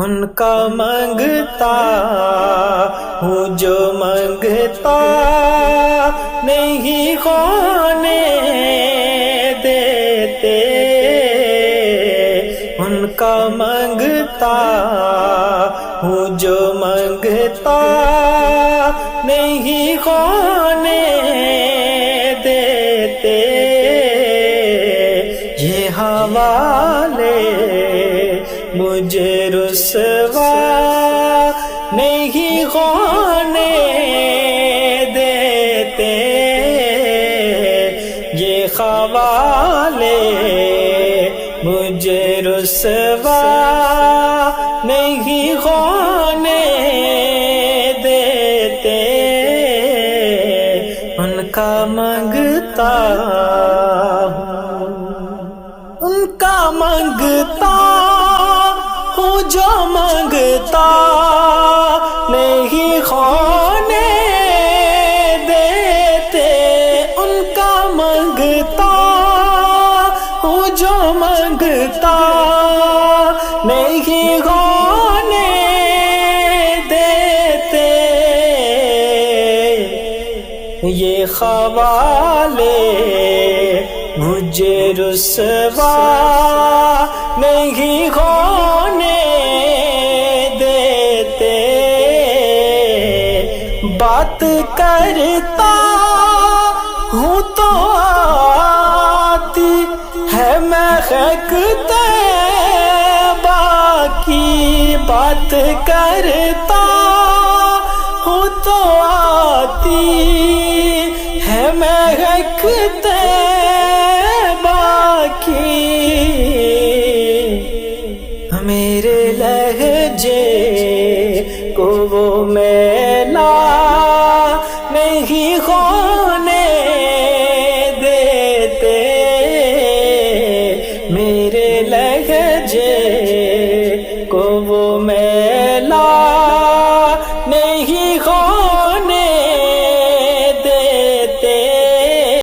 ان کا مانگتا ہوں جو مانگتا نہیں ہونے دیتے، ان کا مانگتا ہوں جو مانگتا نہیں ہونے دیتے، یہ حوالے مجھے رسوا نہیں ہونے دیتے، یہ حوالے مجھے رسوا نہیں ہونے دیتے، ان کا مانگتا ان کا مانگتا ہوں جو مانگتا نہیں ہونے دیتے، ان کا مانگتا ہوں جو مانگتا نہیں ہونے دیتے، یہ حوالے مجھے رسوا نہیں ہونے دیتے، بات کرتا ہوں تو آتی ہے مہک طیبہ کی، بات کرتا ہوں تو آتی ہے مہک طیبہ کی، میرے لہجے کو وہ میلا نہیں ہونے دیتے، میرے لہجے کو وہ میلا